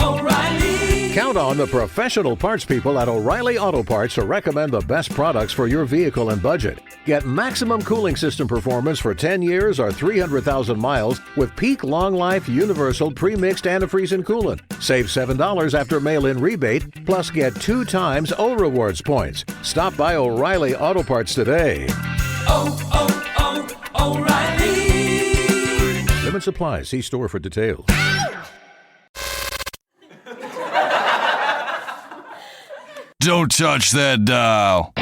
O'Reilly. Count on the professional parts people at O'Reilly Auto Parts to recommend the best products for your vehicle and budget. Get maximum cooling system performance for 10 years or 300,000 miles with Peak Long Life Universal Pre-Mixed Antifreeze and Coolant. Save $7 after mail-in rebate, plus get 2 times O Rewards points. Stop by O'Reilly Auto Parts today. O'Reilly. Limit supplies. See store for details. Don't touch that dial.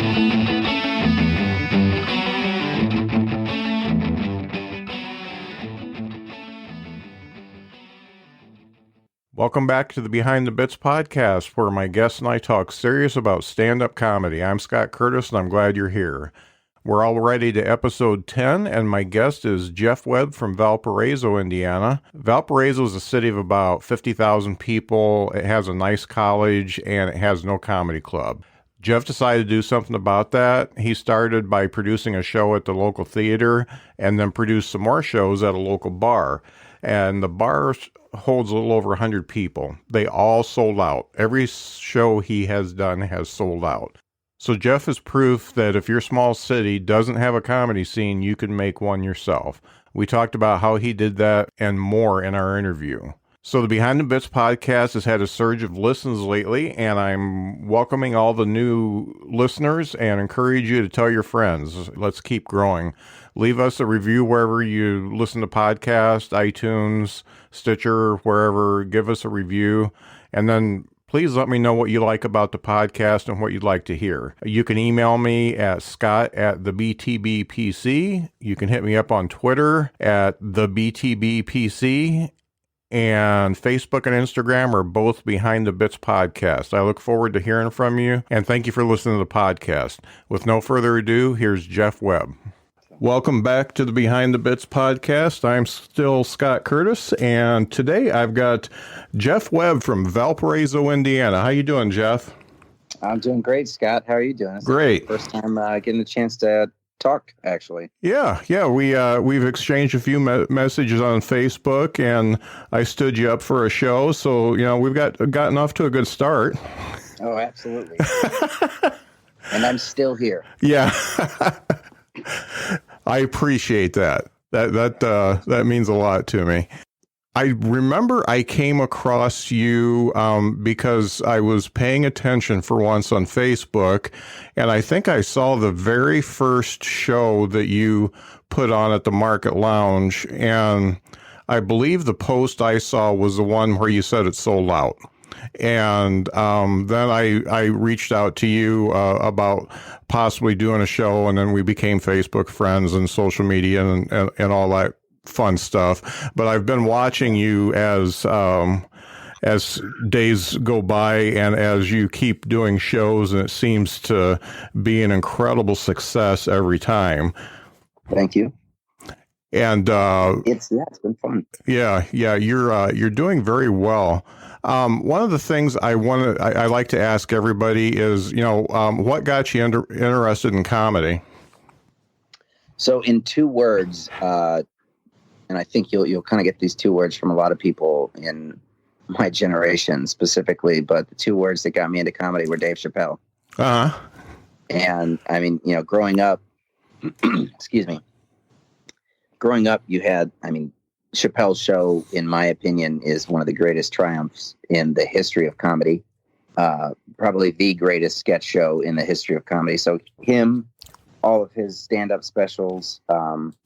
Welcome back to the Behind the Bits podcast, where my guests and I talk serious about stand-up comedy. I'm Scott Curtis, and I'm glad you're here. We're already to episode 10, and my guest is Jeff Webb from Valparaiso, Indiana. Valparaiso is a city of about 50,000 people. It has a nice college, and it has no comedy club. Jeff decided to do something about that. He started by producing a show at the local theater, and then produced some more shows at a local bar. And the bar holds a little over 100 people. They all sold out. Every show he has done has sold out. So Jeff is proof that if your small city doesn't have a comedy scene, you can make one yourself. We talked about how he did that and more in our interview. So the Behind the Bits podcast has had a surge of listens lately, and I'm welcoming all the new listeners and encourage you to tell your friends. Let's keep growing. Leave us a review wherever you listen to podcasts, iTunes, Stitcher, wherever. Give us a review, and then please let me know what you like about the podcast and what you'd like to hear. You can email me at scott@thebtbpc. You can hit me up on Twitter at thebtbpc, and Facebook and Instagram are both Behind the Bits podcast. I look forward to hearing from you, and thank you for listening to the podcast. With no further ado, here's Jeff Webb. Welcome back to the Behind the Bits podcast. I'm still Scott Curtis, and today I've got Jeff Webb from Valparaiso, Indiana. How you doing, Jeff? I'm doing great, Scott. How are you doing? Great. First time getting a chance to talk, actually. Yeah. We've exchanged a few messages on Facebook, and I stood you up for a show, so we've gotten off to a good start. Oh, absolutely. And I'm still here. Yeah. I appreciate that. That means a lot to me. I remember I came across you because I was paying attention for once on Facebook, and I think I saw the very first show that you put on at the Market Lounge, and I believe the post I saw was the one where you said it sold out. And then I reached out to you about possibly doing a show, and then we became Facebook friends and social media and all that fun stuff. But I've been watching you as days go by and as you keep doing shows, and it seems to be an incredible success every time. Thank you. And it's been fun. Yeah, you're doing very well. One of the things I like to ask everybody is, what got you interested in comedy? So in 2 words, and I think you'll kind of get these 2 words from a lot of people in my generation specifically, but the 2 words that got me into comedy were Dave Chappelle. Uh-huh. And I mean, growing up, excuse me, you had, Chappelle's show, in my opinion, is one of the greatest triumphs in the history of comedy. Probably the greatest sketch show in the history of comedy. So him, all of his stand-up specials, and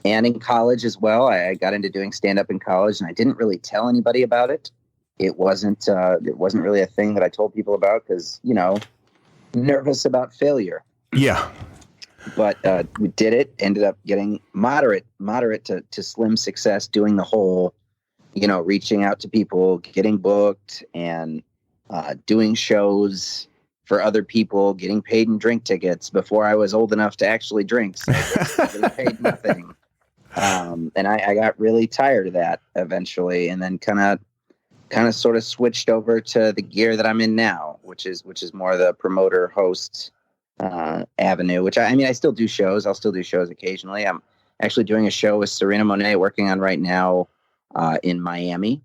in college as well. I got into doing stand-up in college, and I didn't really tell anybody about it. It wasn't really a thing that I told people about because, nervous about failure. Yeah. But we did it, ended up getting moderate to slim success, doing the whole, reaching out to people, getting booked, and doing shows for other people, getting paid in drink tickets before I was old enough to actually drink. So getting paid nothing. And I got really tired of that eventually, and then kind of sort of switched over to the gear that I'm in now, which is more the promoter host avenue, which I still do shows. I'll still do shows occasionally. I'm actually doing a show with Serena Monet, working on right now, in Miami,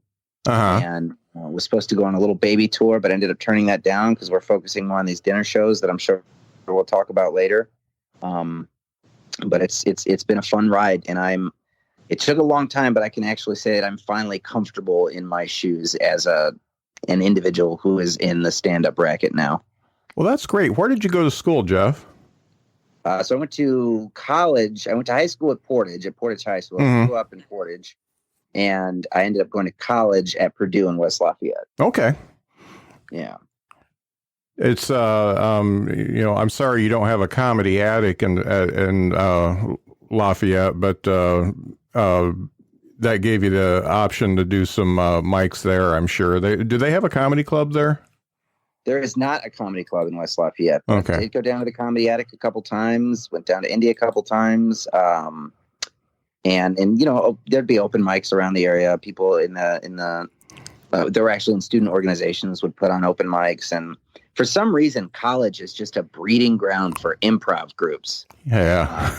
Uh-huh. and was supposed to go on a little baby tour, but ended up turning that down because we're focusing more on these dinner shows that I'm sure we'll talk about later. But it's been a fun ride, and it took a long time, but I can actually say that I'm finally comfortable in my shoes as an individual who is in the stand-up bracket now. Well, that's great. Where did you go to school, Jeff? So I went to college. I went to high school at Portage High School. Mhm. I grew up in Portage, and I ended up going to college at Purdue in West Lafayette. Okay. Yeah. It's I'm sorry you don't have a comedy attic in Lafayette, but that gave you the option to do some mics there. I'm sure do they have a comedy club there? There is not a comedy club in West Lafayette. But Okay. I did go down to the comedy attic a couple times. Went down to India a couple times. And there'd be open mics around the area. People in the they were actually in student organizations would put on open mics, and for some reason, college is just a breeding ground for improv groups. Yeah.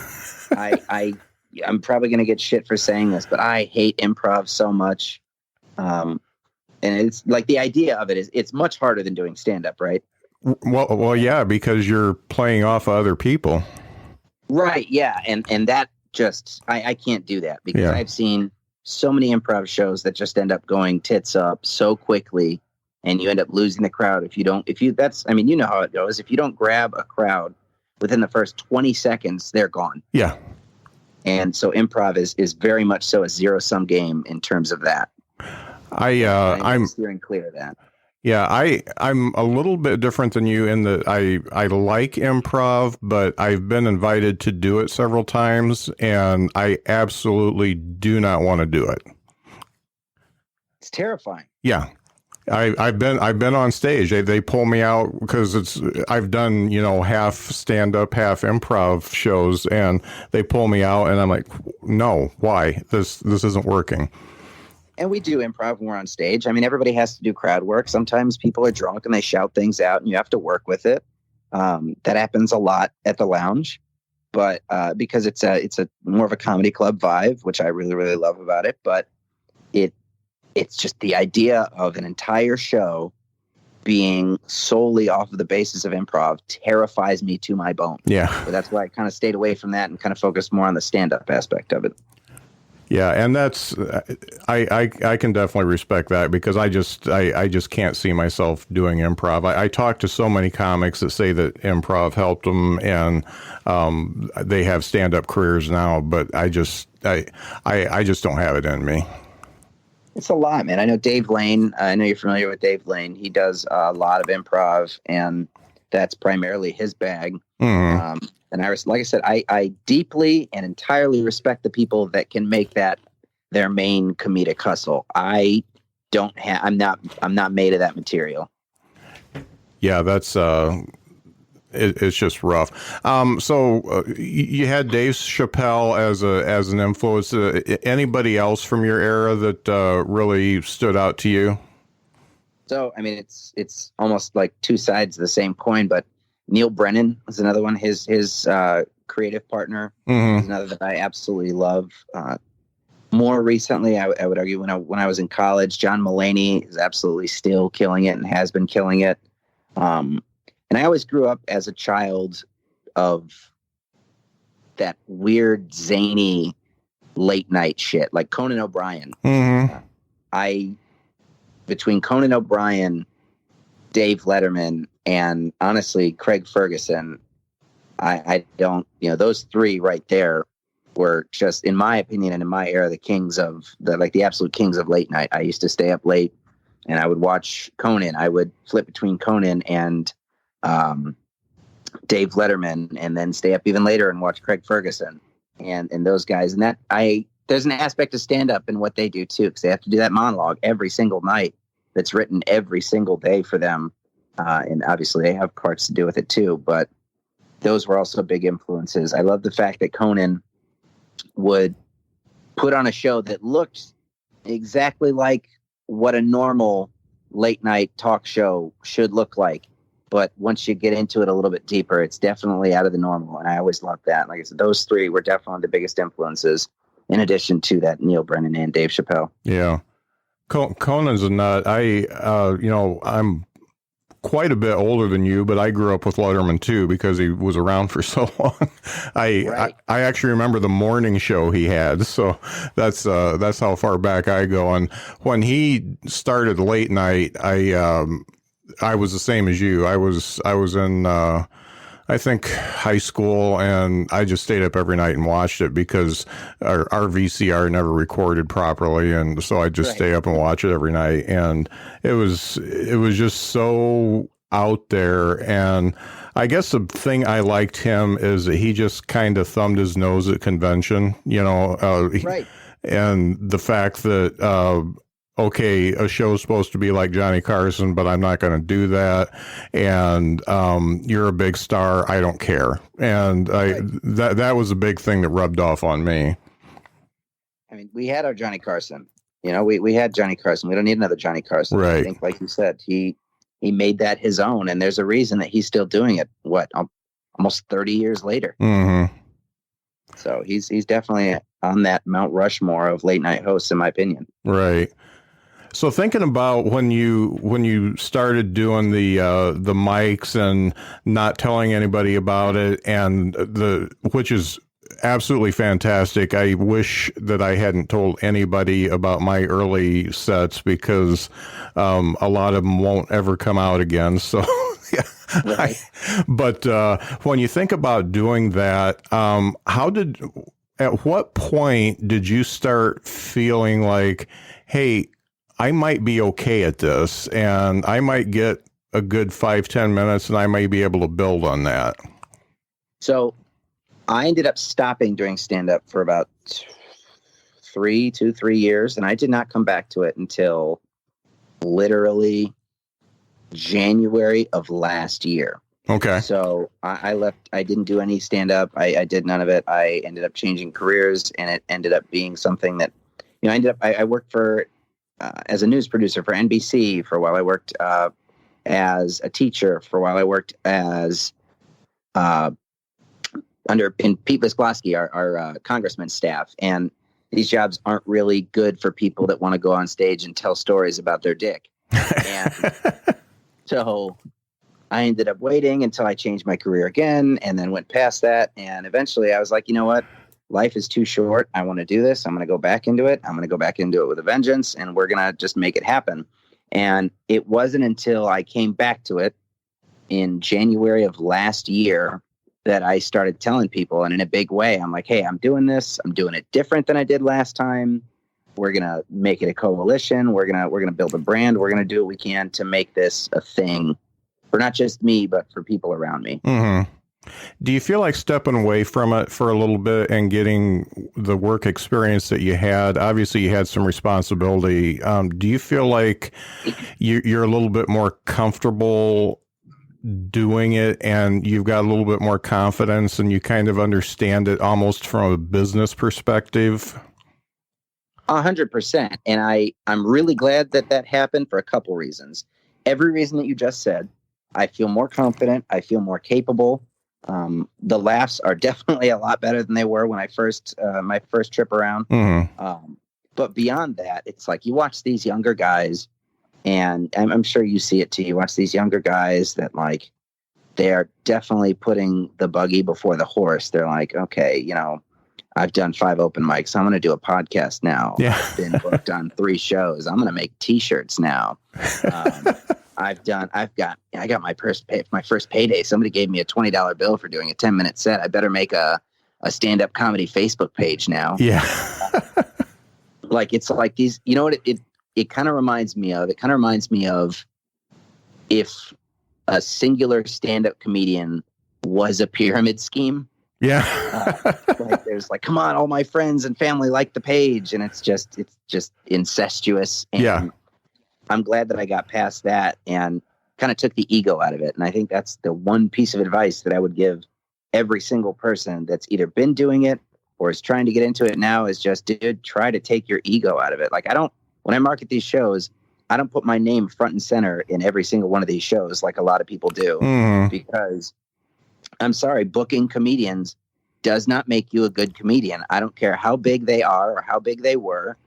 I'm probably going to get shit for saying this, but I hate improv so much. And it's like the idea of it is it's much harder than doing stand up, right? Well, yeah, because you're playing off of other people. Right. Yeah. And that just, I can't do that because Yeah. I've seen so many improv shows that just end up going tits up so quickly, and you end up losing the crowd. You know how it goes. If you don't grab a crowd within the first 20 seconds, they're gone. Yeah. And so improv is very much so a zero-sum game in terms of that. I'm steering clear of that. Yeah, I'm a little bit different than you in that I like improv, but I've been invited to do it several times, and I absolutely do not want to do it. It's terrifying. Yeah. I've been on stage. They pull me out because I've done, half stand up, half improv shows, and they pull me out and I'm like, no, why? This isn't working. And we do improv when we're on stage. I mean, everybody has to do crowd work. Sometimes people are drunk and they shout things out and you have to work with it. That happens a lot at the lounge, but because it's a more of a comedy club vibe, which I really, really love about it. But it's just the idea of an entire show being solely off of the basis of improv terrifies me to my bone. Yeah. So that's why I kind of stayed away from that and kind of focused more on the stand-up aspect of it. Yeah, and that's I can definitely respect that because I just can't see myself doing improv. I talk to so many comics that say that improv helped them and they have stand-up careers now, but I just don't have it in me. It's a lot, man. I know Dave Lane. I know you're familiar with Dave Lane. He does a lot of improv, and that's primarily his bag. Mm-hmm. And like I said, I deeply and entirely respect the people that can make that their main comedic hustle. I'm not made of that material. Yeah, that's it's just rough. So you had Dave Chappelle as an influence. Anybody else from your era that really stood out to you? So I mean, it's almost like two sides of the same coin, but Neil Brennan is another one. His creative partner is another that I absolutely love. More recently, I would argue when I was in college, John Mulaney is absolutely still killing it and has been killing it. And I always grew up as a child of that weird, zany, late night shit, like Conan O'Brien. Mm-hmm. Between Conan O'Brien, Dave Letterman, and honestly, Craig Ferguson, I don't, those three right there were just, in my opinion and in my era, the absolute kings of late night. I used to stay up late and I would watch Conan. I would flip between Conan and Dave Letterman and then stay up even later and watch Craig Ferguson and those guys. And there's an aspect of stand up in what they do too, because they have to do that monologue every single night that's written every single day for them. And obviously they have parts to do with it too, but those were also big influences. I love the fact that Conan would put on a show that looked exactly like what a normal late night talk show should look like. But once you get into it a little bit deeper, it's definitely out of the normal. And I always loved that. Like I said, those three were definitely the biggest influences. in addition to that Neil Brennan and Dave Chappelle. Yeah. Conan's a nut. I'm quite a bit older than you, but I grew up with Letterman too because he was around for so long. I actually remember the morning show he had, so that's how far back I go. And when he started late night, I was the same as you. I was in I think high school, and I just stayed up every night and watched it because our VCR never recorded properly, and so I just stay up and watch it every night. And it was just so out there. And I guess the thing I liked him is that he just kind of thumbed his nose at convention, and the fact that okay, a show's supposed to be like Johnny Carson, but I'm not going to do that. And you're a big star. I don't care. And that was a big thing that rubbed off on me. I mean, we had our Johnny Carson. We had Johnny Carson. We don't need another Johnny Carson. Right. I think, like you said, he made that his own, and there's a reason that he's still doing it. Almost 30 years later. Mm-hmm. So he's definitely on that Mount Rushmore of late night hosts, in my opinion. Right. So thinking about when you started doing the mics and not telling anybody about it, and which is absolutely fantastic. I wish that I hadn't told anybody about my early sets because a lot of them won't ever come out again. So yeah. Right. But when you think about doing that, at what point did you start feeling like, hey, I might be okay at this, and I might get a good 5-10 minutes, and I may be able to build on that? So I ended up stopping doing stand-up for about 3 years, and I did not come back to it until literally January of last year. Okay. So I left. I didn't do any stand-up. I did none of it. I ended up changing careers, and it ended up being something that, I worked for as a news producer for NBC for a while. I worked as a teacher for a while. I worked as in Pete Visklosky, our congressman's staff. And these jobs aren't really good for people that want to go on stage and tell stories about their dick. And so I ended up waiting until I changed my career again, and then went past that. And eventually I was like, you know what? Life is too short. I want to do this. I'm going to go back into it. I'm going to go back into it with a vengeance, and we're going to just make it happen. And it wasn't until I came back to it in January of last year that I started telling people, and in a big way, I'm like, hey, I'm doing this. I'm doing it different than I did last time. We're going to make it a coalition. We're going to build a brand. We're going to do what we can to make this a thing for not just me, but for people around me. Mm-hmm. Do you feel like stepping away from it for a little bit and getting the work experience that you had? Obviously, you had some responsibility. Do you feel like you're a little bit more comfortable doing it, and you've got a little bit more confidence, and you kind of understand it almost from a business perspective? 100%. And I'm really glad that happened for a couple reasons. Every reason that you just said. I feel more confident. I feel more capable. The laughs are definitely a lot better than they were when I my first trip around. Mm-hmm. But beyond that, it's like you watch these younger guys, and I'm sure you see it too. You watch these younger guys that they are definitely putting the buggy before the horse. They're like, okay, I've done 5 open mics. I'm going to do a podcast now. Yeah. I've been booked on 3 shows. I'm going to make T-shirts now. I got my first payday. Somebody gave me a $20 bill for doing a 10-minute set. I better make a stand-up comedy Facebook page now. Yeah. It's like these, you know what it kind of reminds me of? It kind of reminds me of if a singular stand-up comedian was a pyramid scheme. Yeah. There's come on, all my friends and family like the page, and it's just incestuous. And yeah. I'm glad that I got past that and kind of took the ego out of it. And I think that's the one piece of advice that I would give every single person that's either been doing it or is trying to get into it now is just, dude, try to take your ego out of it. When I market these shows, I don't put my name front and center in every single one of these shows like a lot of people do, Mm-hmm. because I'm sorry, booking comedians does not make you a good comedian. I don't care how big they are or how big they were.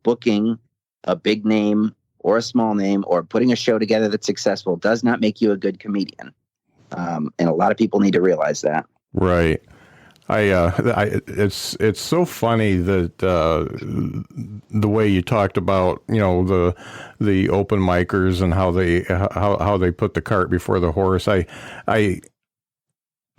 Booking a big name or a small name or putting a show together that's successful does not make you a good comedian. And a lot of people need to realize that. Right. It's so funny that the way you talked about, the open micers and how they put the cart before the horse. I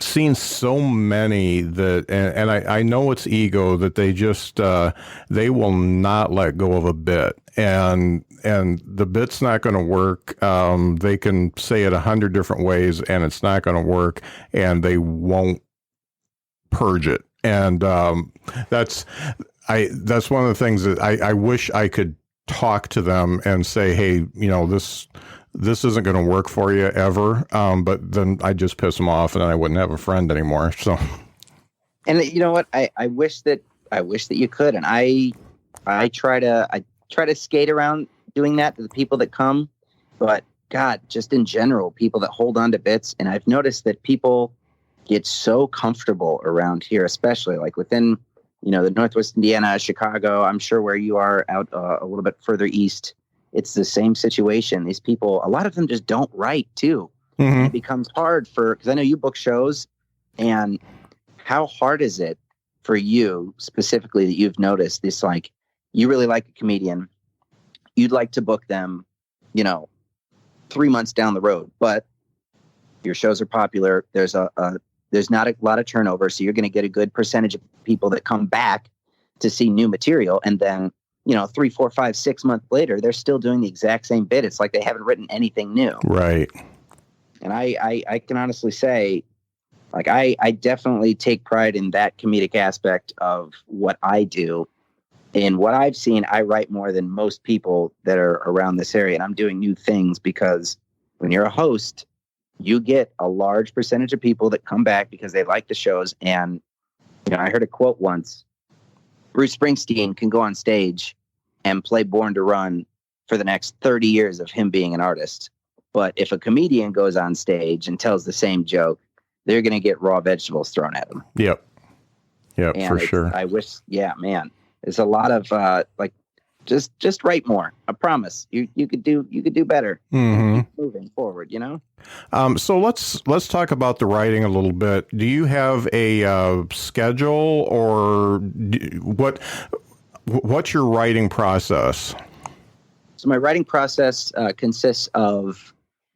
seen so many that, and I know it's ego that they just they will not let go of a bit, and the bit's not going to work. They can say it 100 different ways, and it's not going to work, and they won't purge it. And that's one of the things that I wish I could talk to them and say, hey, this isn't going to work for you ever. But then I just piss them off, and then I wouldn't have a friend anymore. So, and you know what? I wish that you could. And I try to skate around doing that to the people that come. But God, just in general, people that hold on to bits. And I've noticed that people get so comfortable around here, especially like within, the Northwest Indiana, Chicago. I'm sure where you are out a little bit further east, it's the same situation. These people, a lot of them just don't write too. Mm-hmm. And it becomes hard because I know you book shows, and how hard is it for you specifically that you've noticed this, like you really like a comedian, you'd like to book them, 3 months down the road, but your shows are popular. There's not a lot of turnover. So you're going to get a good percentage of people that come back to see new material. And then, 3, 4, 5, 6 months later, they're still doing the exact same bit. It's like they haven't written anything new. Right. And I can honestly say, like, I definitely take pride in that comedic aspect of what I do. In what I've seen, I write more than most people that are around this area. And I'm doing new things because when you're a host, you get a large percentage of people that come back because they like the shows. And, I heard a quote once, Bruce Springsteen can go on stage and play Born to Run for the next 30 years of him being an artist. But if a comedian goes on stage and tells the same joke, they're going to get raw vegetables thrown at them. Yep, and for sure. I wish, man, there's a lot of just write more. I promise you could do better. Mm-hmm. Keep moving forward, So let's talk about the writing a little bit. Do you have a schedule, or what's your writing process? So my writing process consists of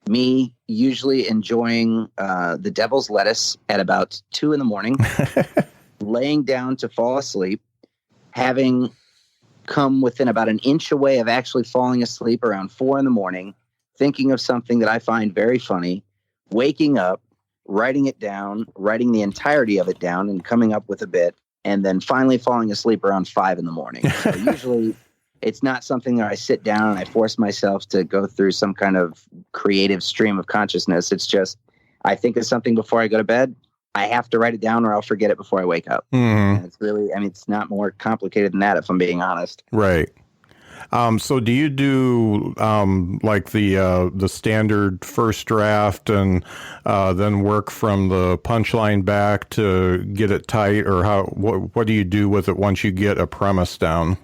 me usually enjoying the devil's lettuce at about 2 a.m, laying down to fall asleep, having come within about an inch away of actually falling asleep around 4 a.m, thinking of something that I find very funny, waking up, writing it down, writing the entirety of it down and coming up with a bit, and then finally falling asleep around 5 a.m. So usually it's not something that I sit down and I force myself to go through some kind of creative stream of consciousness. It's just, I think of something before I go to bed, I have to write it down or I'll forget it before I wake up. Mm-hmm. And it's really, it's not more complicated than that, if I'm being honest. Right. So do you do like the standard first draft and then work from the punchline back to get it tight, or what do you do with it once you get a premise down?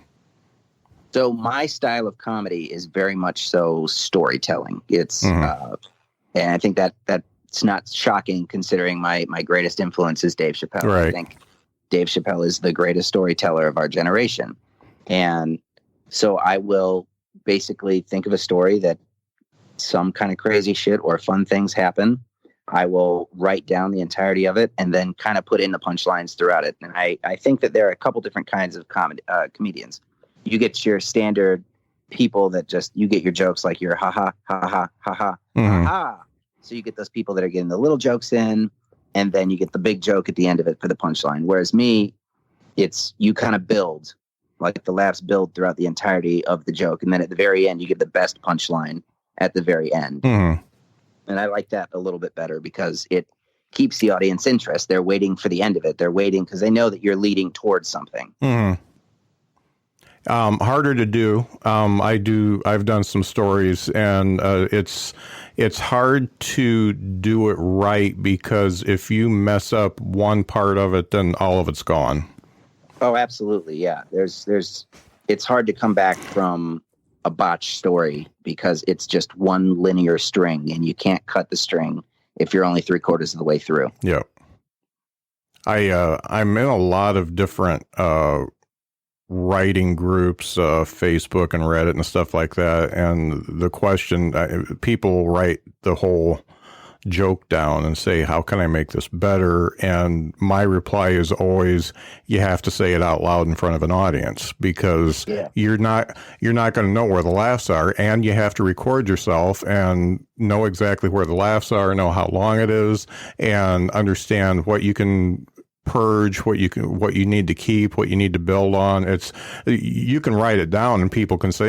So my style of comedy is very much so storytelling. It's and I think that's not shocking considering my greatest influence is Dave Chappelle. Right. I think Dave Chappelle is the greatest storyteller of our generation. And so I will basically think of a story that some kind of crazy shit or fun things happen. I will write down the entirety of it and then kind of put in the punchlines throughout it. And I think that there are a couple different kinds of comedians. You get your standard people that just, you get your jokes like your ha-ha, ha-ha, ha-ha, ha-ha. So you get those people that are getting the little jokes in, and then you get the big joke at the end of it for the punchline. Whereas me, it's, you kind of build, like the laughs build throughout the entirety of the joke. And then at the very end, you get the best punchline at the very end. Mm-hmm. And I like that a little bit better because it keeps the audience interest. They're waiting for the end of it. They're waiting because they know that you're leading towards something. Mm-hmm. Harder to do. I've done some stories, and it's hard to do it right, because if you mess up one part of it, then all of it's gone. Oh, absolutely. Yeah. It's hard to come back from a botched story because it's just one linear string, and you can't cut the string if you're only 3/4 of the way through. Yeah. I'm in a lot of different writing groups, Facebook and Reddit and stuff like that. And the question, people write the whole joke down and say, how can I make this better? And my reply is always, you have to say it out loud in front of an audience, because you're not going to know where the laughs are, and you have to record yourself and know exactly where the laughs are, know how long it is, and understand what you can purge, what you need to keep, what you need to build on. You can write it down and people can say,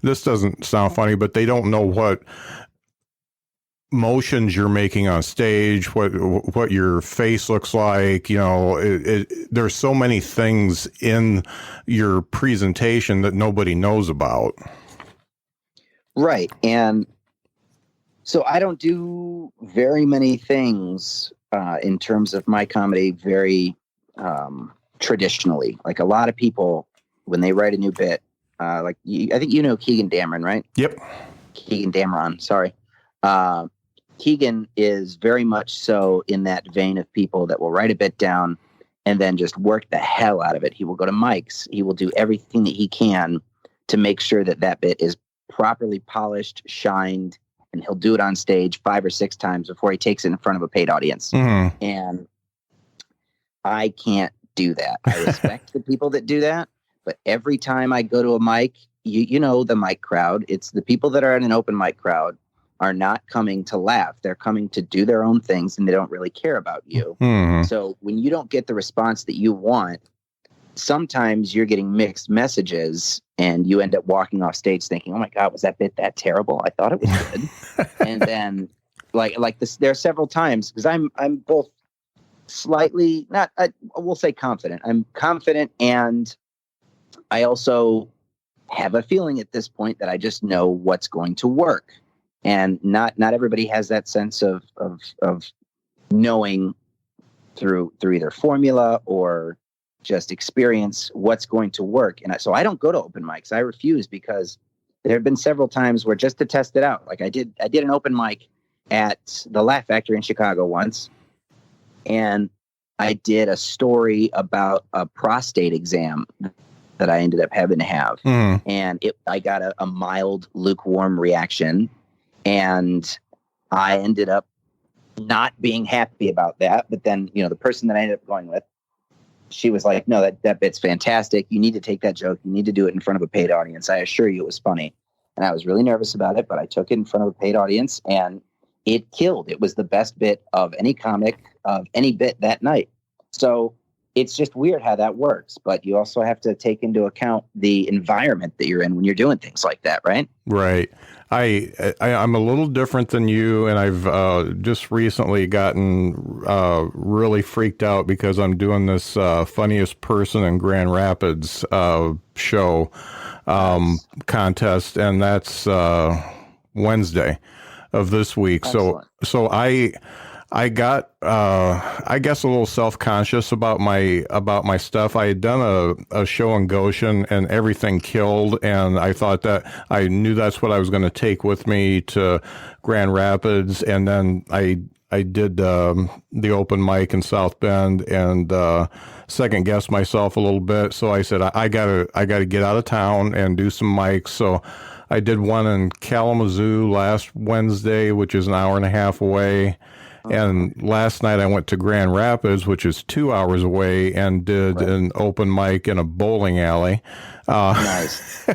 this doesn't sound funny, but they don't know what motions you're making on stage, what your face looks like. There's so many things in your presentation that nobody knows about. Right. And so I don't do very many things in terms of my comedy very traditionally. Like a lot of people, when they write a new bit, I think you know Keegan Dameron, right? Yep. Keegan Dameron, sorry. Keegan is very much so in that vein of people that will write a bit down and then just work the hell out of it. He will go to mics. He will do everything that he can to make sure that bit is properly polished, shined, and he'll do it on stage 5 or 6 times before he takes it in front of a paid audience. Mm-hmm. And I can't do that. I respect the people that do that, but every time I go to a mic, you know the mic crowd, it's the people that are in an open mic crowd are not coming to laugh. They're coming to do their own things, and they don't really care about you. Mm-hmm. So when you don't get the response that you want, sometimes you're getting mixed messages, and you end up walking off stage thinking, oh my God, was that bit that terrible? I thought it was good. And then like this, there are several times, because I'm both slightly, we'll say confident. I'm confident, and I also have a feeling at this point that I just know what's going to work. And not everybody has that sense of knowing through either formula or just experience what's going to work. And so I don't go to open mics. I refuse, because there have been several times where, just to test it out, like I did an open mic at the Laugh Factory in Chicago once, and I did a story about a prostate exam that I ended up having to have. Mm. And I got a mild lukewarm reaction. And I ended up not being happy about that. But then, the person that I ended up going with, she was like, no, that bit's fantastic. You need to take that joke. You need to do it in front of a paid audience. I assure you it was funny. And I was really nervous about it, but I took it in front of a paid audience, and it killed. It was the best bit of any comic, of any bit that night. So it's just weird how that works. But you also have to take into account the environment that you're in when you're doing things like that, right? Right. I'm a little different than you, and I've just recently gotten really freaked out because I'm doing this funniest person in Grand Rapids show contest, and that's Wednesday of this week. Excellent. So I got, I guess, a little self-conscious about my stuff. I had done a show in Goshen, and everything killed. And I thought that I knew that's what I was going to take with me to Grand Rapids. And then I did the open mic in South Bend, and second guessed myself a little bit. So I said, I gotta get out of town and do some mics. So I did one in Kalamazoo last Wednesday, which is an hour and a half away. And last night I went to Grand Rapids, which is 2 hours away, and did an open mic in a bowling alley. Nice.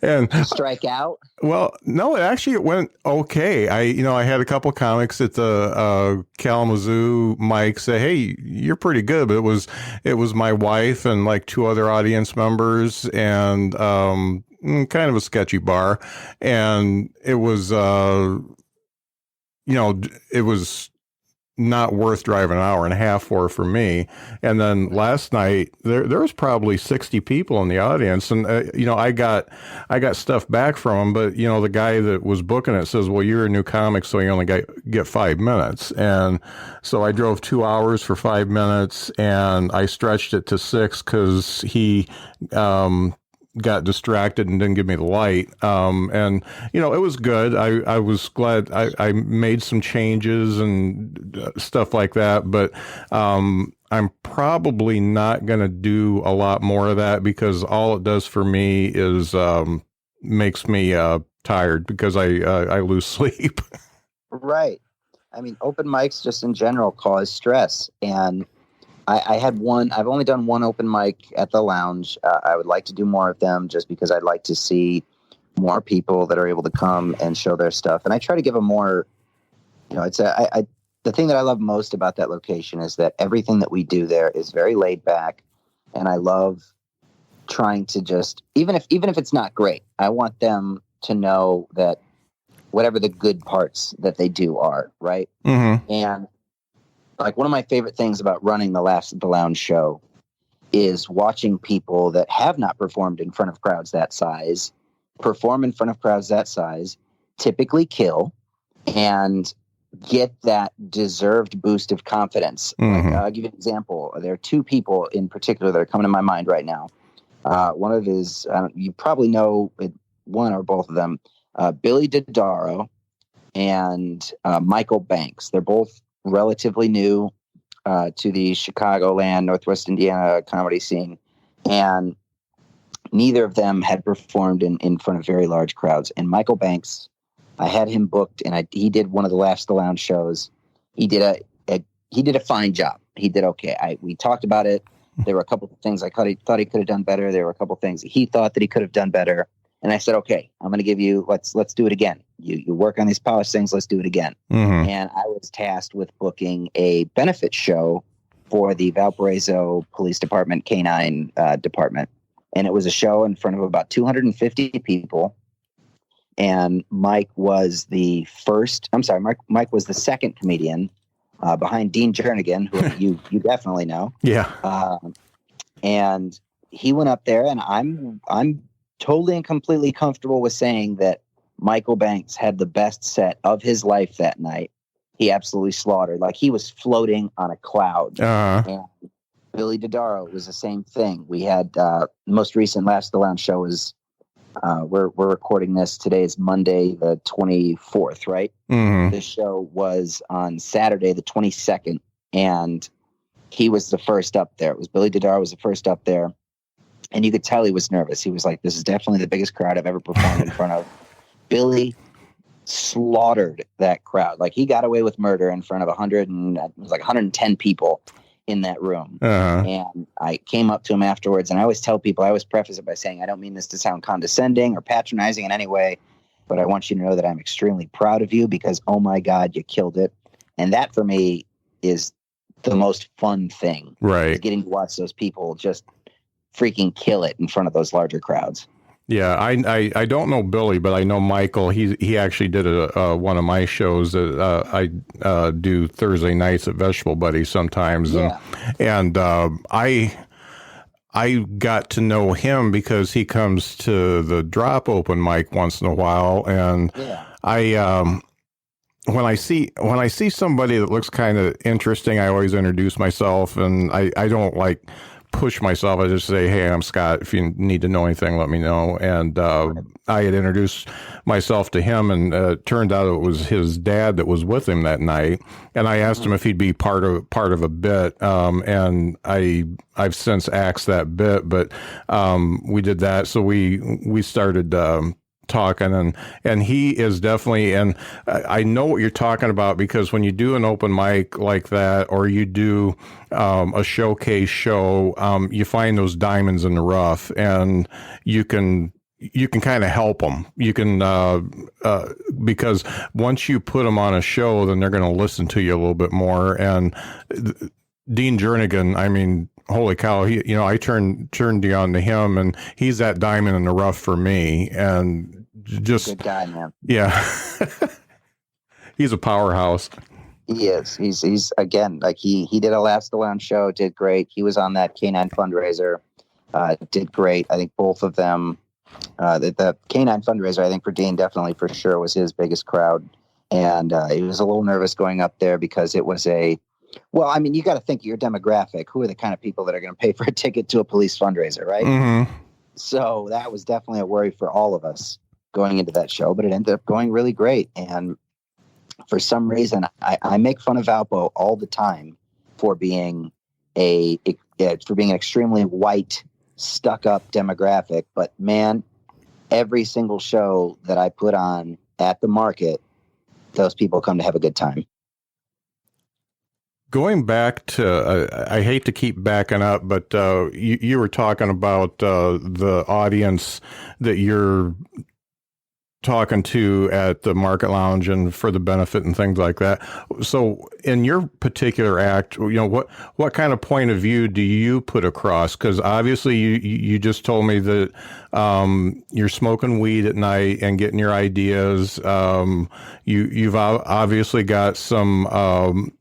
and Strike out? Well, no, it went okay. I had a couple comics at the Kalamazoo mic say, "Hey, you're pretty good," but it was my wife and like 2 other audience members, and kind of a sketchy bar, and it was. It was not worth driving an hour and a half for me. And then last night there was probably 60 people in the audience, and I got stuff back from them, but the guy that was booking it says, well, you're a new comic, so you only get 5 minutes. And so I drove 2 hours for 5 minutes, and I stretched it to 6 because he got distracted and didn't give me the light. And it was good. I was glad I made some changes and stuff like that, but I'm probably not going to do a lot more of that, because all it does for me is makes me tired, because I lose sleep. Right. I mean, open mics just in general cause stress, and I've only done one open mic at the Lounge. I would like to do more of them, just because I'd like to see more people that are able to come and show their stuff. And I try to give a more, the thing that I love most about that location is that everything that we do there is very laid back. And I love trying to just, even if it's not great, I want them to know that whatever the good parts that they do are, right. Mm-hmm. And like, one of my favorite things about running the Lounge show is watching people that have not performed in front of crowds that size perform in front of crowds that size, typically kill, and get that deserved boost of confidence. Mm-hmm. I'll give you an example. There are two people in particular that are coming to my mind right now. One of his, you probably know one or both of them, Billy Dodaro and Michael Banks. They're both relatively new to the Chicagoland, Northwest Indiana comedy scene. And neither of them had performed in front of very large crowds. And Michael Banks, I had him booked, and he did one of the Laughs the Lounge shows. He did a fine job. He did okay. We talked about it. There were a couple of things I thought he could have done better. There were a couple of things he thought that he could have done better. And I said, okay, I'm going to give you, let's do it again. You work on these polished things. Let's do it again. Mm-hmm. And I was tasked with booking a benefit show for the Valparaiso Police Department Canine Department. And it was a show in front of about 250 people. And Mike was the second comedian behind Dean Jernigan, who you definitely know. Yeah. And he went up there, and I'm totally and completely comfortable with saying that Michael Banks had the best set of his life that night. He absolutely slaughtered. Like, he was floating on a cloud. Uh-huh. And Billy Dodaro was the same thing. We had the most recent Laughs the Lounge show is we're recording this. Today is Monday the 24th, right? Mm-hmm. The show was on Saturday the 22nd, and he was the first up there. It was Billy Dodaro was the first up there. And you could tell he was nervous. He was like, this is definitely the biggest crowd I've ever performed in front of. Billy slaughtered that crowd. Like, he got away with murder in front of 110 people in that room. Uh-huh. And I came up to him afterwards, and I always tell people, I always preface it by saying, I don't mean this to sound condescending or patronizing in any way, but I want you to know that I'm extremely proud of you, because, oh my God, you killed it. And that for me is the most fun thing. Right. Is getting to watch those people just freaking kill it in front of those larger crowds. Yeah, I don't know Billy, but I know Michael. He actually did one of my shows that I do Thursday nights at Vegetable Buddy sometimes, Yeah. and I got to know him because he comes to the Drop open mic once in a while, and Yeah. when I see somebody that looks kind of interesting, I always introduce myself, and I don't like push myself. I just say, hey, I'm Scott. If you need to know anything, let me know. And I had introduced myself to him, and it turned out it was his dad that was with him that night. And I asked him if he'd be part of a bit. And I've since axed that bit, but we did that. So we started talking, and he is definitely, and I know what you're talking about, because when you do an open mic like that, or you do a showcase show, you find those diamonds in the rough, and you can kind of help them. You can, because once you put them on a show, then they're going to listen to you a little bit more. And Dean Jernigan, I mean, holy cow, I turned you on to him, and he's that diamond in the rough for me. And just good guy, man. Yeah. He's a powerhouse. He is. He's again, like he did a Last the Lounge show, did great. He was on that Canine fundraiser, did great. I think both of them, the Canine fundraiser, I think for Dean, definitely for sure was his biggest crowd. And he was a little nervous going up there because it was well, I mean, you got to think of your demographic. Who are the kind of people that are going to pay for a ticket to a police fundraiser, right? Mm-hmm. So that was definitely a worry for all of us going into that show, but it ended up going really great. And for some reason, I make fun of Valpo all the time for being an extremely white, stuck-up demographic. But man, every single show that I put on at the market, those people come to have a good time. Going back to, I hate to keep backing up, but you were talking about the audience that you're talking to at the Market Lounge and for the benefit and things like that. So in your particular act, what kind of point of view do you put across? Because obviously you just told me that you're smoking weed at night and getting your ideas. You've obviously got some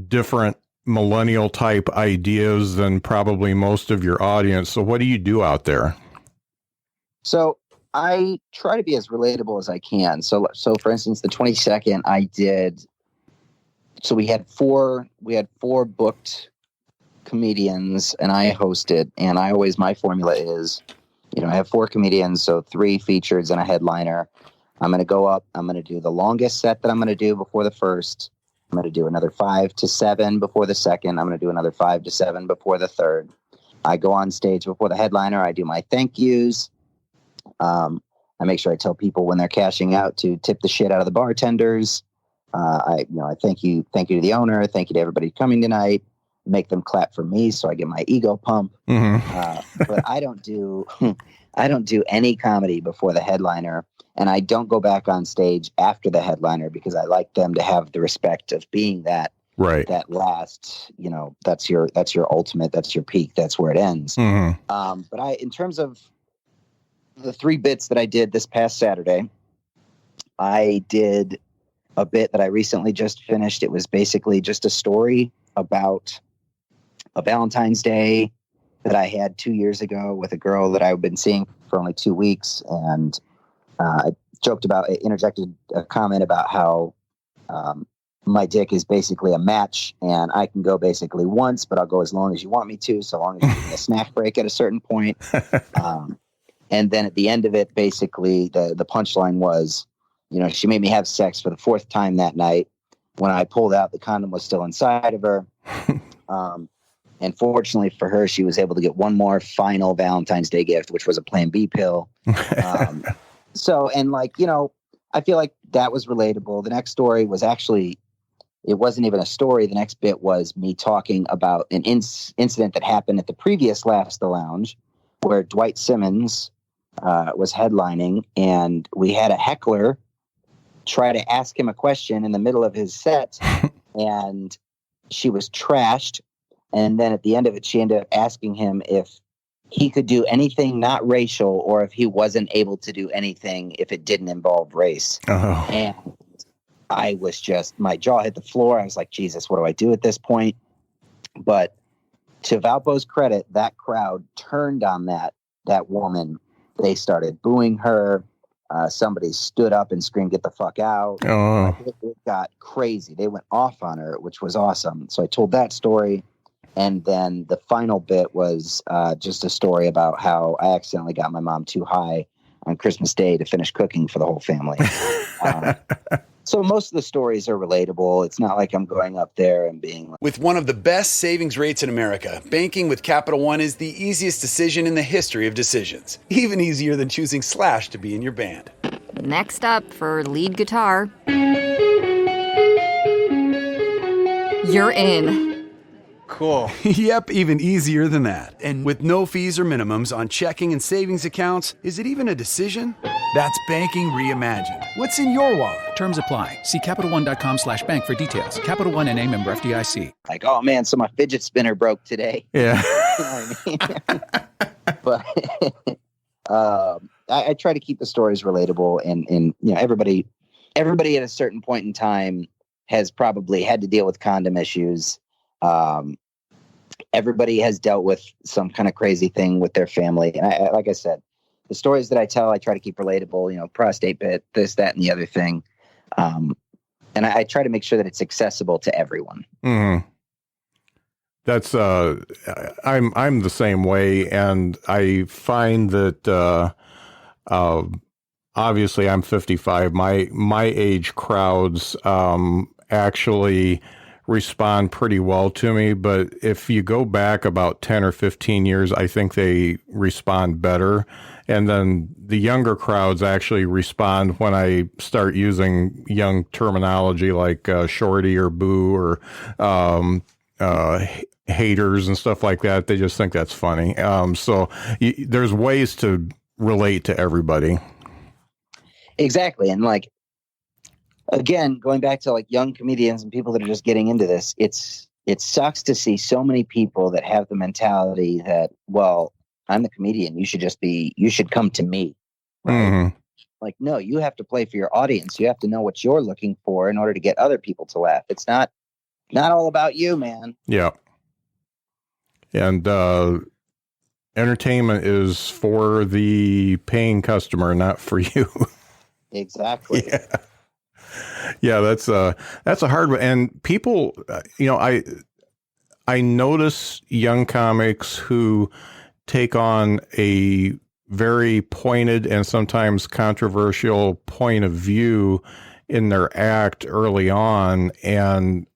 different millennial type ideas than probably most of your audience. So what do you do out there? So I try to be as relatable as I can. So for instance, the 22nd we had four booked comedians and I hosted, and my formula is, I have 4 comedians, so 3 features and a headliner. I'm going to go up. I'm going to do the longest set that I'm going to do before the first. I'm going to do another 5 to 7 before the second. I'm going to do another 5 to 7 before the third. I go on stage before the headliner. I do my thank yous. I make sure I tell people when they're cashing out to tip the shit out of the bartenders. I thank you to the owner. Thank you to everybody coming tonight. Make them clap for me, so I get my ego pump. Mm-hmm. But I don't do any comedy before the headliner, and I don't go back on stage after the headliner because I like them to have the respect of being that right. That last, that's your ultimate, that's your peak, that's where it ends. Mm-hmm. But in terms of the 3 bits that I did this past Saturday, I did a bit that I recently just finished. It was basically just a story about a Valentine's Day that I had 2 years ago with a girl that I've been seeing for only 2 weeks. And I interjected a comment about how my dick is basically a match and I can go basically once, but I'll go as long as you want me to, so long as you give me a snack break at a certain point. And then at the end of it, basically the punchline was, she made me have sex for the 4th time that night. When I pulled out, the condom was still inside of her. And fortunately for her, she was able to get one more final Valentine's Day gift, which was a Plan B pill. I feel like that was relatable. The next story was actually, it wasn't even a story. The next bit was me talking about an incident that happened at the previous Last the Lounge where Dwight Simmons was headlining, and we had a heckler try to ask him a question in the middle of his set, and she was trashed. And then at the end of it, she ended up asking him if he could do anything not racial or if he wasn't able to do anything if it didn't involve race. Oh. And I was just, my jaw hit the floor. I was like, Jesus, what do I do at this point? But to Valpo's credit, that crowd turned on that woman. They started booing her. Somebody stood up and screamed, "Get the fuck out." Oh. It got crazy. They went off on her, which was awesome. So I told that story. And then the final bit was just a story about how I accidentally got my mom too high on Christmas Day to finish cooking for the whole family. So most of the stories are relatable. It's not like I'm going up there and being like... With one of the best savings rates in America, banking with Capital One is the easiest decision in the history of decisions. Even easier than choosing Slash to be in your band. Next up for lead guitar. You're in. Cool. Yep, even easier than that. And with no fees or minimums on checking and savings accounts, is it even a decision? That's banking reimagined. What's in your wallet? Terms apply. See CapitalOne.com/bank for details. Capital One N.A. member FDIC. Like, oh man, so my fidget spinner broke today. Yeah. You know what I mean? But I try to keep the stories relatable, and everybody at a certain point in time has probably had to deal with condom issues. Everybody has dealt with some kind of crazy thing with their family. And like I said, the stories that I tell, I try to keep relatable, prostate bit, this, that, and the other thing. And I try to make sure that it's accessible to everyone. Mm-hmm. That's I'm the same way, and I find that obviously I'm 55. My age crowds actually respond pretty well to me, but if you go back about 10 or 15 years, I think they respond better. And then the younger crowds actually respond when I start using young terminology like shorty or boo or haters and stuff like that. They just think that's funny. So there's ways to relate to everybody. Exactly. And like, again, going back to like young comedians and people that are just getting into this, it sucks to see so many people that have the mentality that, well, I'm the comedian. You should come to me. Right? Mm-hmm. Like, no, you have to play for your audience. You have to know what you're looking for in order to get other people to laugh. It's not all about you, man. Yeah. And entertainment is for the paying customer, not for you. Exactly. Yeah, that's a hard one. And people, I notice young comics who take on a very pointed and sometimes controversial point of view in their act early on, and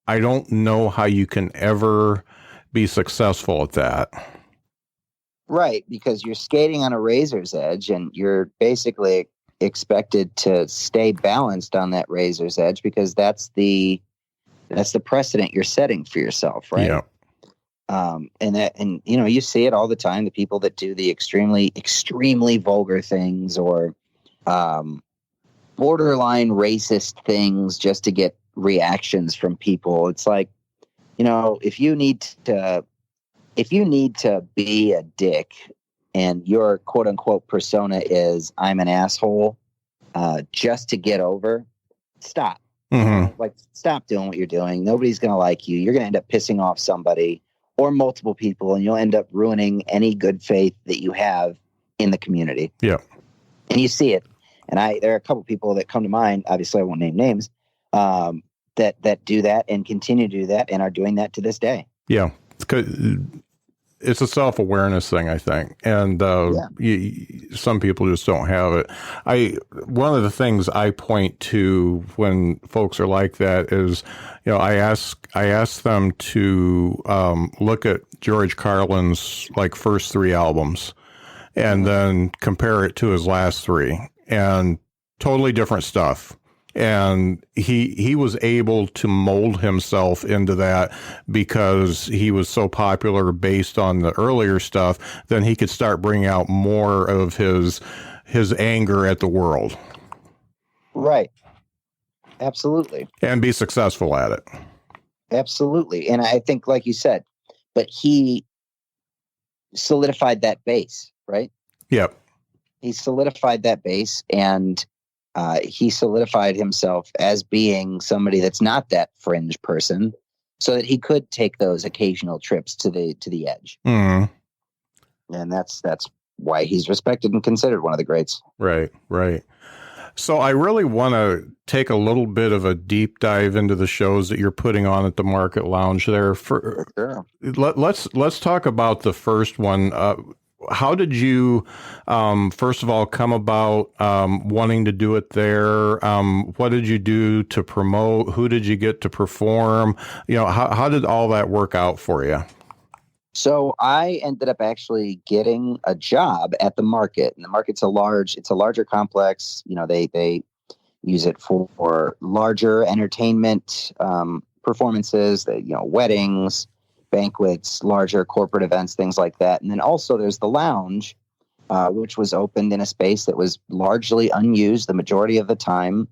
I don't know how you can ever be successful at that. Right, because you're skating on a razor's edge and you're basically expected to stay balanced on that razor's edge because that's the precedent you're setting for yourself, right? Yeah. And you see it all the time, the people that do the extremely, extremely vulgar things or borderline racist things just to get reactions from people. It's like, if you need to be a dick and your quote unquote persona is I'm an asshole, just to get over, stop. Mm-hmm. Like, stop doing what you're doing. Nobody's going to like you. You're going to end up pissing off somebody or multiple people, and you'll end up ruining any good faith that you have in the community. Yeah. And you see it. And there are a couple people that come to mind. Obviously, I won't name names, that do that and continue to do that and are doing that to this day. Yeah. It's a self-awareness thing, I think. And some people just don't have it. One of the things I point to when folks are like that is, I ask them to look at George Carlin's first 3 albums and then compare it to his last 3, and totally different stuff. And he was able to mold himself into that because he was so popular based on the earlier stuff. Then he could start bringing out more of his anger at the world. Right. Absolutely. And be successful at it. Absolutely. And I think, like you said, but he solidified that base, right? Yep. He solidified that base, and he solidified himself as being somebody that's not that fringe person, so that he could take those occasional trips to the edge. Mm. And that's why he's respected and considered one of the greats. Right. So I really want to take a little bit of a deep dive into the shows that you're putting on at the Market Lounge there. Sure. Let's talk about the first one. How did you, first of all, come about wanting to do it there? What did you do to promote? Who did you get to perform? How did all that work out for you? So I ended up actually getting a job at the Market, and the Market's it's a larger complex. They use it for larger entertainment performances, weddings, banquets, larger corporate events, things like that. And then also there's the lounge, which was opened in a space that was largely unused the majority of the time.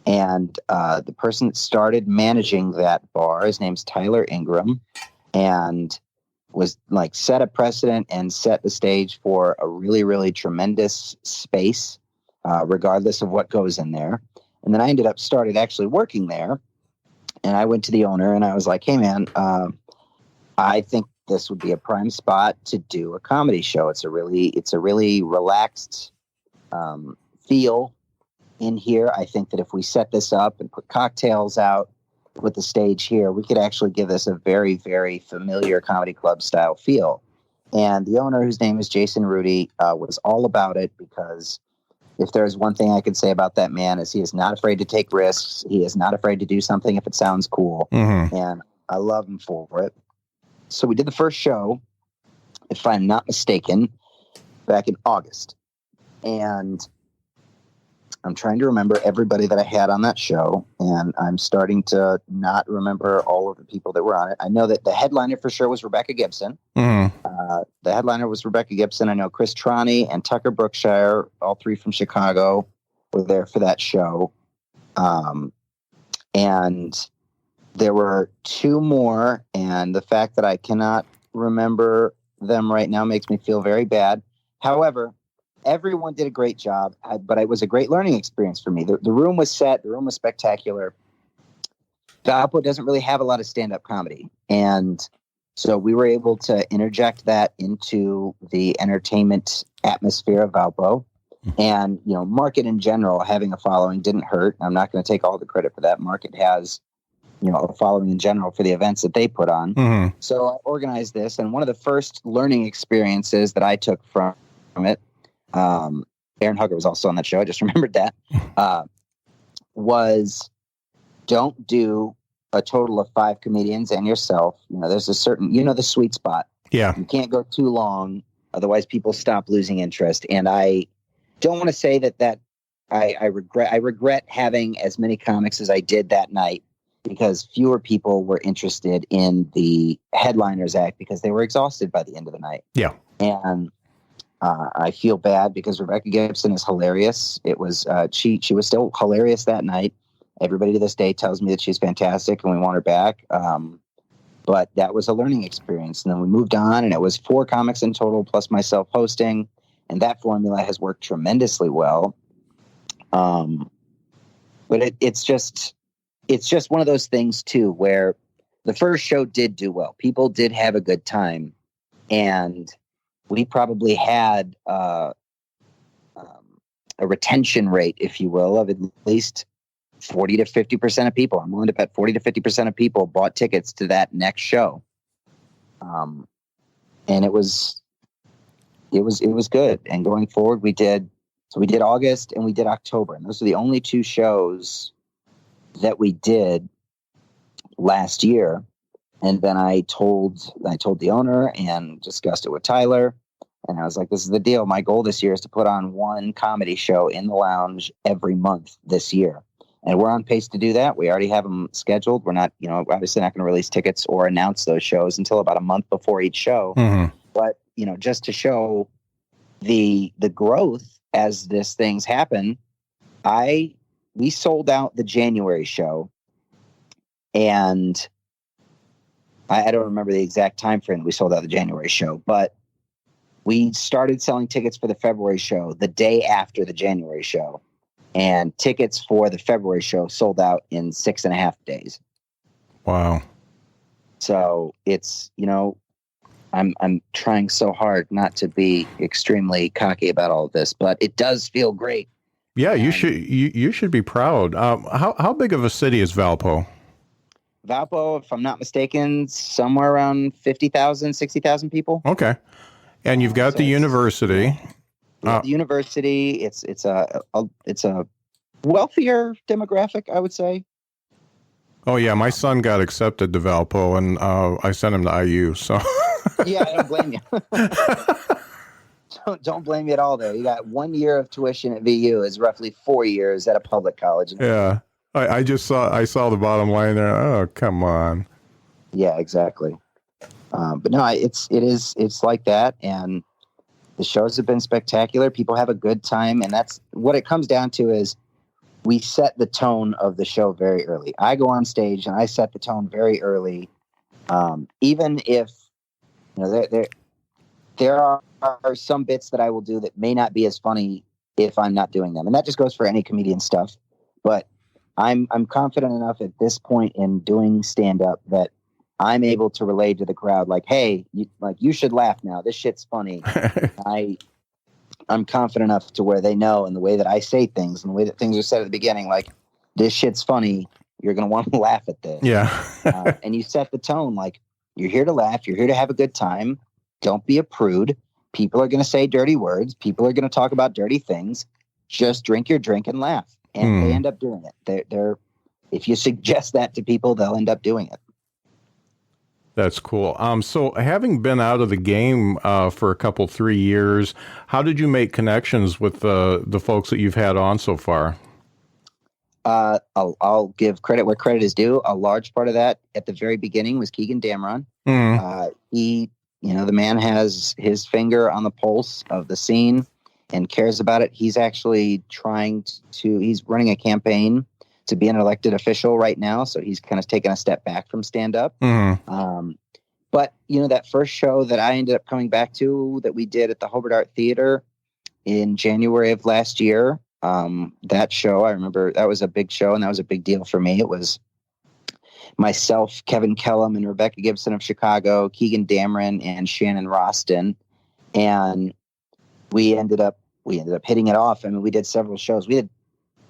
And the person that started managing that bar, his name's Tyler Ingram, and was set a precedent and set the stage for a really, really tremendous space, regardless of what goes in there. And then I started actually working there. And I went to the owner and I was like, hey, man, I think this would be a prime spot to do a comedy show. It's a really relaxed feel in here. I think that if we set this up and put cocktails out with the stage here, we could actually give this a very, very familiar comedy club style feel. And the owner, whose name is Jason Rudy, was all about it, because if there's one thing I could say about that man is he is not afraid to take risks. He is not afraid to do something if it sounds cool. Mm-hmm. And I love him for it. So we did the first show, if I'm not mistaken, back in August. And I'm trying to remember everybody that I had on that show, and I'm starting to not remember all of the people that were on it. I know that the headliner for sure was Rebecca Gibson. Mm-hmm. The headliner was Rebecca Gibson. I know Chris Trani and Tucker Brookshire, all three from Chicago, were there for that show. And there were two more, and the fact that I cannot remember them right now makes me feel very bad. However, everyone did a great job, but it was a great learning experience for me. The room was set. The room was spectacular. Valpo doesn't really have a lot of stand-up comedy. And so we were able to interject that into the entertainment atmosphere of Valpo. And, Market in general, having a following didn't hurt. I'm not going to take all the credit for that. Market has, a following in general for the events that they put on. Mm-hmm. So I organized this. And one of the first learning experiences that I took from it, Aaron Hugger was also on that show, I just remembered that, was don't do a total of 5 comedians and yourself. There's a certain, the sweet spot. Yeah. You can't go too long, otherwise people stop losing interest. And I don't want to say that I regret having as many comics as I did that night, because fewer people were interested in the headliners act because they were exhausted by the end of the night. Yeah. And I feel bad because Rebecca Gibson is hilarious. It was she was still hilarious that night. Everybody to this day tells me that she's fantastic and we want her back. But that was a learning experience. And then we moved on, and it was 4 comics in total plus myself hosting. And that formula has worked tremendously well. But it's just one of those things too, where the first show did do well. People did have a good time, and we probably had a retention rate, if you will, of at least 40 to 50% of people. I'm willing to bet 40 to 50% of people bought tickets to that next show. And it was good. And going forward, we did August and we did October. And those are the only 2 shows that we did last year. And then I told the owner and discussed it with Tyler. And I was like, this is the deal. My goal this year is to put on 1 comedy show in the lounge every month this year. And we're on pace to do that. We already have them scheduled. We're not, obviously not going to release tickets or announce those shows until about a month before each show. Mm-hmm. But, just to show the growth as this things happen, we sold out the January show. And I don't remember the exact time frame we sold out the January show, but we started selling tickets for the February show the day after the January show. And tickets for the February show sold out in 6.5 days. Wow. So it's, I'm trying so hard not to be extremely cocky about all of this, but it does feel great. Yeah, you should be proud. How big of a city is Valpo? Valpo, if I'm not mistaken, somewhere around 50,000, 60,000 people. Okay. And you've got the university. The university, it's a wealthier demographic, I would say. Oh yeah, my son got accepted to Valpo, and I sent him to IU. So yeah, I don't blame you. Don't blame me at all. There, you got 1 year of tuition at VU is roughly 4 years at a public college. Yeah, I saw the bottom line there. Oh, come on. Yeah, exactly. But no, it's like that, and the shows have been spectacular. People have a good time, and that's what it comes down to. Is we set the tone of the show very early. I go on stage and I set the tone very early, even if there are some bits that I will do that may not be as funny if I'm not doing them, and that just goes for any comedian stuff. But I'm confident enough at this point in doing stand up that I'm able to relate to the crowd. Like, hey, you should laugh now. This shit's funny. I'm confident enough to where they know, and the way that I say things and the way that things are said at the beginning, like, this shit's funny. You're going to want to laugh at this. Yeah. And you set the tone. Like, you're here to laugh. You're here to have a good time. Don't be a prude. People are going to say dirty words. People are going to talk about dirty things. Just drink your drink and laugh. And they end up doing it. They're if you suggest that to people, they'll end up doing it. That's cool. So having been out of the game for a couple, 3 years, how did you make connections with the folks that you've had on so far? I'll give credit where credit is due. A large part of that at the very beginning was Keegan Damron. He, the man has his finger on the pulse of the scene and cares about it. He's actually he's running a campaign to be an elected official right now. So he's kind of taken a step back from stand up. But that first show that I ended up coming back to that we did at the Hobart Art Theater in January of last year. That show, I remember that was a big show and that was a big deal for me. It was myself, Kevin Kellum and Rebecca Gibson of Chicago, Keegan Damron and Shannon Roston. And we ended up hitting it off. I mean, we did several shows. We did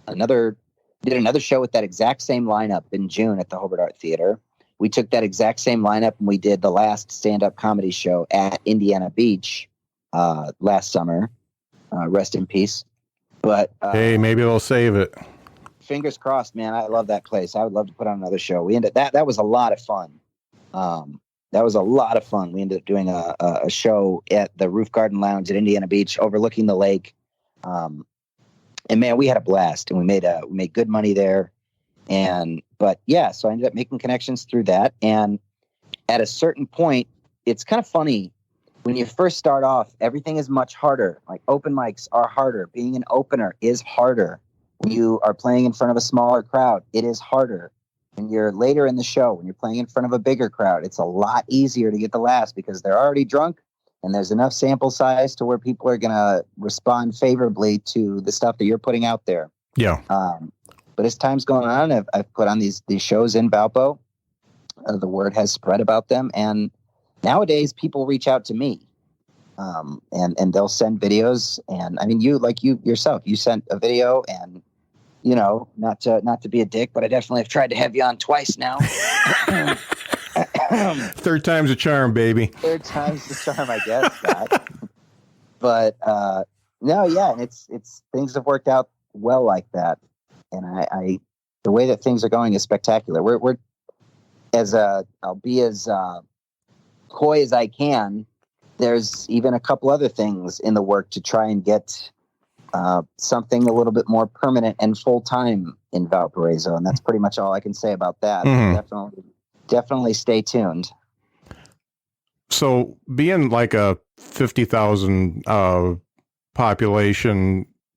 another show with that exact same lineup in June at the Hobart Art Theater. We took that exact same lineup and we did the last stand-up comedy show at Indiana Beach last summer. Rest in peace. But hey, maybe they'll save it. Fingers crossed, man. I love that place. I would love to put on another show. We ended that was a lot of fun. That was a lot of fun. We ended up doing a show at the Roof Garden Lounge at Indiana Beach, overlooking the lake. And man, we had a blast, and we made good money there. But so I ended up making connections through that. And at a certain point, it's kind of funny when you first start off. Everything is much harder. Like, open mics are harder. Being an opener is harder. When you are playing in front of a smaller crowd, it is harder. When you're later in the show, when you're playing in front of a bigger crowd, it's a lot easier to get the laughs because they're already drunk and there's enough sample size to where people are going to respond favorably to the stuff that you're putting out there. Yeah. But as time's gone on, I've put on these shows in Valpo. The word has spread about them. And nowadays people reach out to me and they'll send videos. And I mean, you yourself, you sent a video and, not to be a dick, but I definitely have tried to have you on twice now. Third time's a charm, baby. Third time's the charm, I guess, Scott. But and it's things have worked out well like that, and I the way that things are going is spectacular. We're I'll be as coy as I can. There's even a couple other things in the work to try and get something a little bit more permanent and full time in Valparaiso, and that's pretty much all I can say about that. Definitely stay tuned. So being like a 50,000 population